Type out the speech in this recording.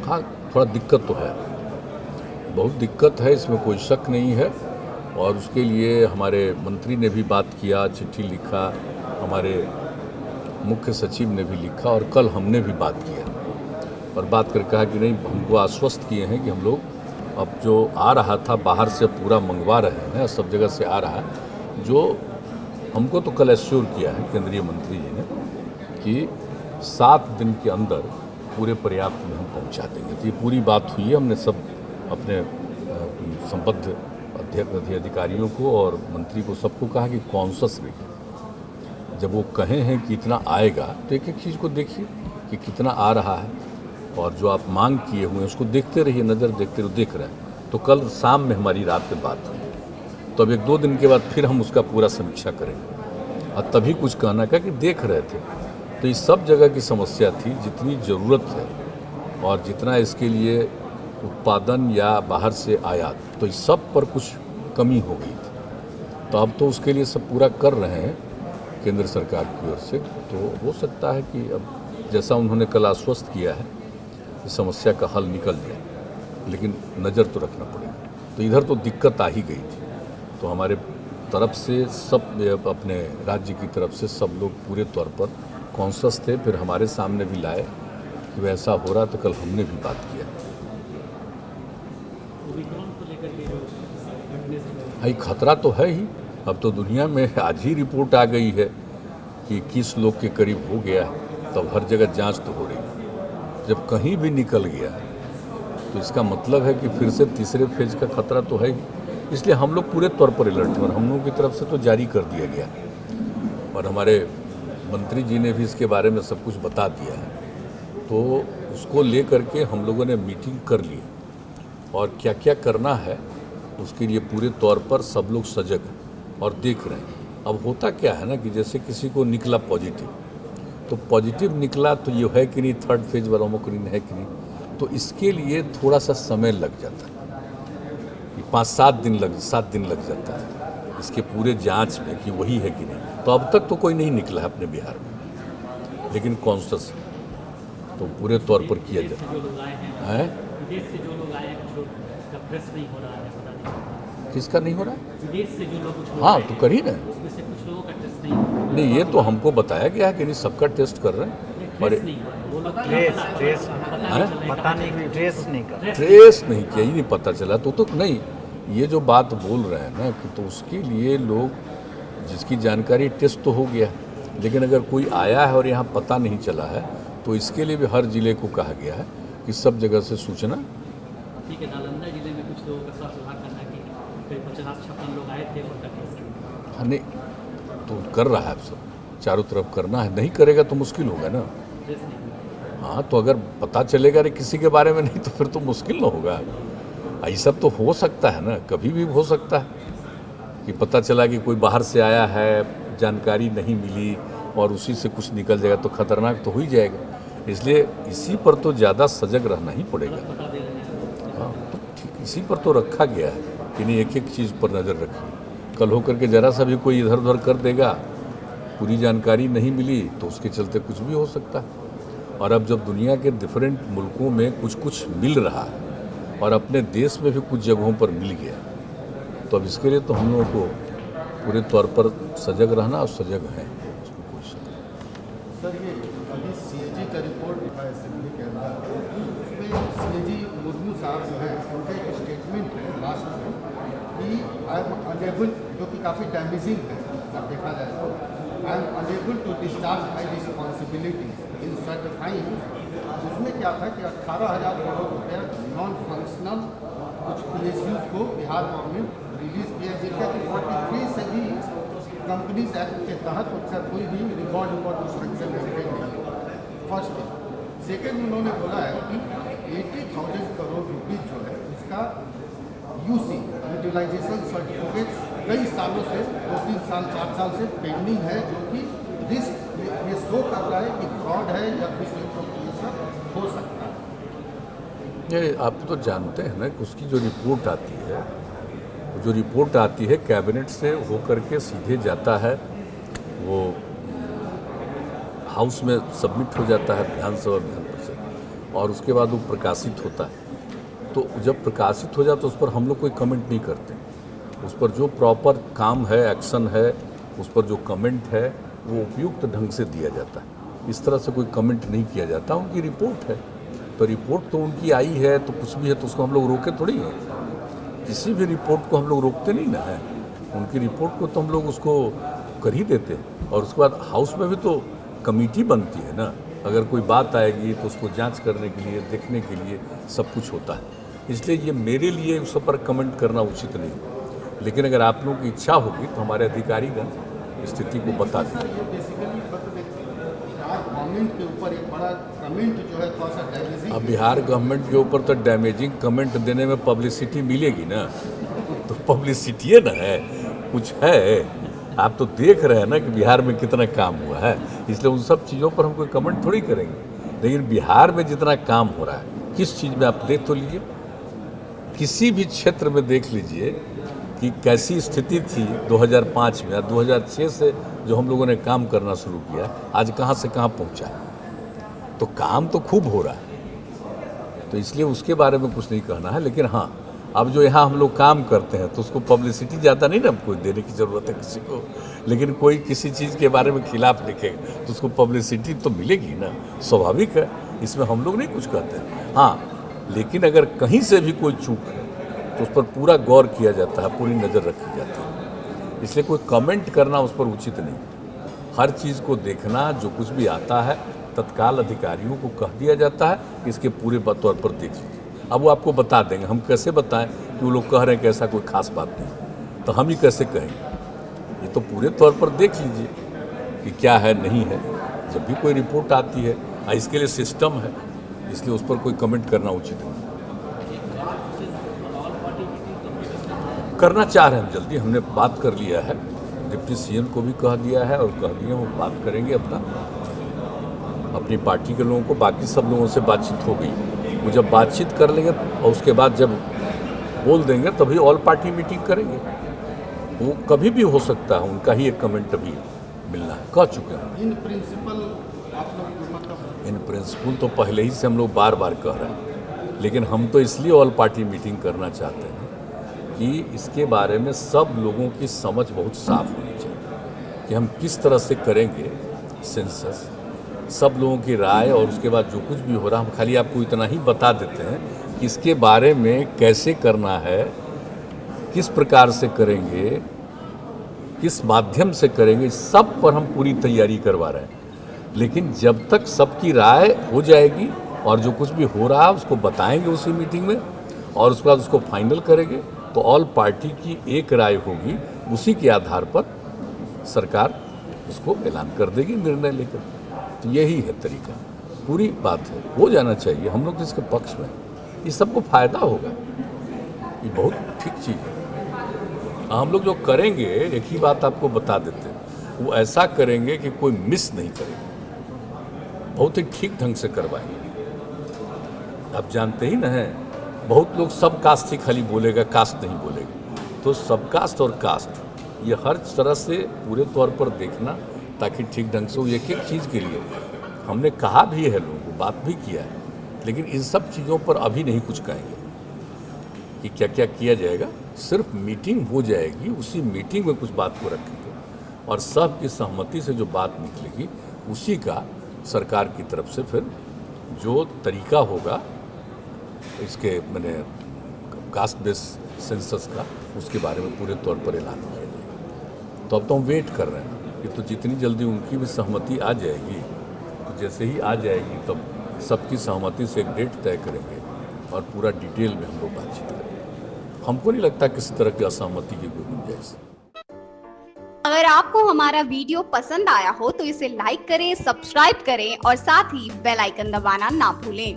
हाँ, थोड़ा दिक्कत तो है, बहुत दिक्कत है, इसमें कोई शक नहीं है। और उसके लिए हमारे मंत्री ने भी बात किया, चिट्ठी लिखा, हमारे मुख्य सचिव ने भी लिखा और कल हमने भी बात किया और बात कर कहा कि नहीं, हमको आश्वस्त किए हैं कि हम लोग अब जो आ रहा था बाहर से पूरा मंगवा रहे हैं, सब जगह से आ रहा है। जो हमको तो कल एश्योर किया है केंद्रीय मंत्री जी ने कि 7 दिन के अंदर पूरे पर्याप्त में हम पहुंचा देंगे। तो ये पूरी बात हुई है, हमने सब अपने संबद्ध अधिकारियों को और मंत्री को सबको कहा कि कॉन्शस रहिए। जब वो कहे हैं कि इतना आएगा तो एक एक चीज़ को देखिए कि कितना आ रहा है और जो आप मांग किए हुए हैं उसको देखते रहिए, नज़र देखते रहिए, देख रहे हैं। तो कल शाम में हमारी रात में बात हुई, तो अब 1-2 दिन के बाद फिर हम उसका पूरा समीक्षा करेंगे और तभी कुछ कहना का कि देख रहे थे। तो इस सब जगह की समस्या थी, जितनी ज़रूरत है और जितना इसके लिए उत्पादन या बाहर से आयात, तो इस सब पर कुछ कमी हो गई थी। तो अब तो उसके लिए सब पूरा कर रहे हैं केंद्र सरकार की ओर से। तो हो सकता है कि अब जैसा उन्होंने कल आश्वस्त किया है इस समस्या का हल निकल जाए, लेकिन नज़र तो रखना पड़ेगा। तो इधर तो दिक्कत आ ही गई थी, तो हमारे तरफ से सब, अपने राज्य की तरफ से सब लोग पूरे तौर पर कॉन्शस थे। फिर हमारे सामने भी लाए कि वैसा हो रहा, तो कल हमने भी बात किया। भाई खतरा तो है ही, अब तो दुनिया में आज ही रिपोर्ट आ गई है कि 21 लोग के करीब हो गया है, तब हर जगह जांच तो हो रही है। जब कहीं भी निकल गया तो इसका मतलब है कि फिर से तीसरे फेज का खतरा तो है ही। इसलिए हम लोग पूरे तौर पर अलर्ट हैं और हम लोगों की तरफ से तो जारी कर दिया गया और हमारे मंत्री जी ने भी इसके बारे में सब कुछ बता दिया है। तो उसको ले करके हम लोगों ने मीटिंग कर ली और क्या क्या करना है उसके लिए पूरे तौर पर सब लोग सजग हैं और देख रहे हैं। अब होता क्या है ना कि जैसे किसी को निकला पॉजिटिव, तो पॉजिटिव निकला तो ये है कि नहीं, 3rd फेज वाला ओमिक्रॉन है कि नहीं, तो इसके लिए थोड़ा सा समय लग जाता है, 5-7 दिन लग जाता है इसके पूरे जांच में कि वही है कि नहीं। तो अब तक तो कोई नहीं निकला है अपने बिहार में, लेकिन कॉन्शस तो पूरे तौर पर किया जाता है। किसका नहीं हो रहा है? विदेश से जो लोग, हाँ तो कर ही रहे हैं। उसमें से कुछ लोगों का टेस्ट नहीं नहीं, ये तो हमको बताया गया है कि नहीं, सबका टेस्ट कर रहे हैं। और नहीं हुआ है। वो लोग ट्रेस नहीं किया, ही नहीं पता चला। तो नहीं, ये जो बात बोल रहे हैं ना कि तो उसके लिए लोग जिसकी जानकारी टेस्ट तो हो गया, लेकिन अगर कोई आया है और यहाँ पता नहीं चला है तो इसके लिए भी हर जिले को कहा गया है कि सब जगह से सूचना। ठीक है, नालंदा जिले में कुछ लोगों का स्वास्थ्य विभाग करना कि करीब 50-56 लोग आए थे और तक। हाँ नहीं, तो कर रहा है, अब सब चारों तरफ करना है, नहीं करेगा तो मुश्किल होगा ना। हाँ, तो अगर पता चलेगा रे किसी के बारे में नहीं तो फिर तो मुश्किल ना होगा। ये सब तो हो सकता है ना, कभी भी हो सकता है कि पता चला कि कोई बाहर से आया है, जानकारी नहीं मिली और उसी से कुछ निकल जाएगा, तो खतरनाक तो हो ही जाएगा। इसलिए इसी पर तो ज़्यादा सजग रहना ही पड़ेगा। हाँ, तो ठीक, इसी पर तो रखा गया है कि नहीं, एक एक चीज़ पर नज़र रखिए। कल होकर के ज़रा सा भी कोई इधर उधर कर देगा, पूरी जानकारी नहीं मिली तो उसके चलते कुछ भी हो सकता है। और अब जब दुनिया के डिफरेंट मुल्कों में कुछ कुछ मिल रहा है और अपने देश में भी कुछ जगहों पर मिल गया, तो अब इसके लिए तो हम लोगों को पूरे तौर पर सजग रहना, और सजग हैं, उसमें कोई शक नहीं। सर, ये अभी सीएजी का रिपोर्ट असेंबली के अंदर, उसमें सीएजी मुर्मू साहब जो है उनका एक स्टेटमेंट है लास्ट में कि आई एम अनेबल, जो कि काफ़ी डैमेजिंग है अगर देखा जाए तो, I am unable to discharge my responsibilities in certifying. उसमें क्या था कि 18,000 करोड़ रुपया नॉन फंक्शनल कुछ PSUs को बिहार गवर्नमेंट रिलीज किया, जिनका कि 43 से भी कंपनीज एक्ट के तहत उसका कोई भी रिकॉर्ड स्ट्रक्चर मेंटेन नहीं। First thing. सेकेंड, उन्होंने बोला है कि 80,000 करोड़ रुपीज़ जो है उसका UC यूटिलाइजेशन सर्टिफिकेट कई सालों से, 2-3 साल 4 साल से पेंडिंग है, जो कि रिस्क ये शो कर रहा है कि फ्रॉड है या कुछ हो सकता है। ये आप तो जानते हैं ना कि उसकी जो रिपोर्ट आती है, जो रिपोर्ट आती है कैबिनेट से होकर के सीधे जाता है, वो हाउस में सबमिट हो जाता है, विधानसभा विधान परिषद, और उसके बाद वो प्रकाशित होता है। तो जब प्रकाशित हो जाए तो उस पर हम लोग कोई कमेंट नहीं करते। उस पर जो प्रॉपर काम है, एक्शन है, उस पर जो कमेंट है वो उपयुक्त ढंग से दिया जाता है। इस तरह से कोई कमेंट नहीं किया जाता। उनकी रिपोर्ट है तो रिपोर्ट तो उनकी आई है तो कुछ भी है तो उसको हम लोग रोके थोड़ी हैं। किसी भी रिपोर्ट को हम लोग रोकते नहीं ना है। उनकी रिपोर्ट को तो हम लोग उसको कर ही देते हैं। और उसके बाद हाउस में भी तो कमेटी बनती है ना। अगर कोई बात आएगी तो उसको जांच करने के लिए, देखने के लिए सब कुछ होता है। इसलिए ये मेरे लिए उस पर कमेंट करना उचित नहीं। लेकिन अगर आप लोगों की इच्छा होगी तो हमारे अधिकारीगण स्थिति को बता दें। ये बेसिकली गवर्नमेंट के ऊपर एक बड़ा कमेंट जो है थोड़ा सा डैमेजिंग। अब बिहार गवर्नमेंट के ऊपर तो डैमेजिंग कमेंट देने में पब्लिसिटी मिलेगी ना। तो पब्लिसिटी है ना, है कुछ है। आप तो देख रहे हैं ना कि बिहार में कितना काम हुआ है। इसलिए उन सब चीज़ों पर हम कोई कमेंट थोड़ी करेंगे। लेकिन बिहार में जितना काम हो रहा है, किस चीज़ में आप देख तो लीजिए। किसी भी क्षेत्र में देख लीजिए कि कैसी स्थिति थी 2005 में और 2006 से जो हम लोगों ने काम करना शुरू किया, आज कहाँ से कहाँ पहुँचा है। तो काम तो खूब हो रहा है। तो इसलिए उसके बारे में कुछ नहीं कहना है। लेकिन हाँ, अब जो यहाँ हम लोग काम करते हैं तो उसको पब्लिसिटी ज़्यादा नहीं ना कोई देने की ज़रूरत है किसी को। लेकिन कोई किसी चीज़ के बारे में खिलाफ लिखेगा तो उसको पब्लिसिटी तो मिलेगी ना, स्वाभाविक है। इसमें हम लोग नहीं कुछ कहते हैं। हाँ, लेकिन अगर कहीं से भी कोई चूक है तो उस पर पूरा गौर किया जाता है, पूरी नज़र रखी जाती है। इसलिए कोई कमेंट करना उस पर उचित नहीं। हर चीज़ को देखना, जो कुछ भी आता है तत्काल अधिकारियों को कह दिया जाता है कि इसके पूरे तौर पर देख लीजिए। अब वो आपको बता देंगे। हम कैसे बताएं कि वो लोग कह रहे हैं कि ऐसा कोई खास बात नहीं, तो हम ही कैसे कहेंगे। ये तो पूरे तौर पर देख लीजिए कि क्या है नहीं है। जब भी कोई रिपोर्ट आती है, इसके लिए सिस्टम है, इसलिए उस पर कोई कमेंट करना उचित नहीं। करना चाह रहे हैं हम जल्दी। हमने बात कर लिया है, डिप्टी सीएम को भी कह दिया है और कह दिया वो बात करेंगे अपनी पार्टी के लोगों को। बाकी सब लोगों से बातचीत हो गई। वो जब बातचीत कर लेंगे और उसके बाद जब बोल देंगे तभी ऑल पार्टी मीटिंग करेंगे। वो कभी भी हो सकता है, उनका ही एक कमेंट अभी मिलना है, कह चुके हैं। इन प्रिंसिपल आप लोग मतलब इन प्रिंसिपल तो पहले ही से हम लोग बार बार कह रहे हैं। लेकिन हम तो इसलिए ऑल पार्टी मीटिंग करना चाहते हैं कि इसके बारे में सब लोगों की समझ बहुत साफ होनी चाहिए कि हम किस तरह से करेंगे सेंसस। सब लोगों की राय और उसके बाद जो कुछ भी हो रहा, हम खाली आपको इतना ही बता देते हैं कि इसके बारे में कैसे करना है, किस प्रकार से करेंगे, किस माध्यम से करेंगे, सब पर हम पूरी तैयारी करवा रहे हैं। लेकिन जब तक सबकी राय हो जाएगी और जो कुछ भी हो रहा है उसको बताएंगे उसी मीटिंग में और उसके बाद उसको फाइनल करेंगे, तो ऑल पार्टी की एक राय होगी। उसी के आधार पर सरकार उसको ऐलान कर देगी निर्णय लेकर। तो यही है तरीका। पूरी बात है, हो जाना चाहिए। हम लोग इसके पक्ष में, ये सबको फायदा होगा। ये बहुत ठीक चीज़ है। हम लोग जो करेंगे, एक ही बात आपको बता देते हैं, वो ऐसा करेंगे कि कोई मिस नहीं करेगा। बहुत ही ठीक ढंग से करवाएंगे। आप जानते ही ना हैं, बहुत लोग सब कास्ट ही खाली बोलेगा, कास्ट नहीं बोलेगा। तो सब कास्ट और कास्ट ये हर तरह से पूरे तौर पर देखना, ताकि ठीक ढंग से वो एक एक चीज़ के लिए हमने कहा भी है, लोगों को बात भी किया है। लेकिन इन सब चीज़ों पर अभी नहीं कुछ कहेंगे कि क्या क्या किया जाएगा। सिर्फ मीटिंग हो जाएगी, उसी मीटिंग में कुछ बात को रखेंगे और सब की सहमति से जो बात निकलेगी उसी का सरकार की तरफ से फिर जो तरीका होगा इसके मैंने कास्ट बेस्ड सेंसस का, उसके बारे में पूरे तौर पर ऐलान किया जाएगा। तो अब तो हम वेट कर रहे हैं कि तो जितनी जल्दी उनकी भी सहमति आ जाएगी, तो जैसे ही आ जाएगी तब सबकी सहमति से एक डेट तय करेंगे और पूरा डिटेल में हम लोग बातचीत करेंगे। हमको नहीं लगता किसी तरह की असहमति की कोई गुंजाइश। अगर आपको हमारा वीडियो पसंद आया हो तो इसे लाइक करें, सब्सक्राइब करें और साथ ही बेल आइकन दबाना ना भूलें।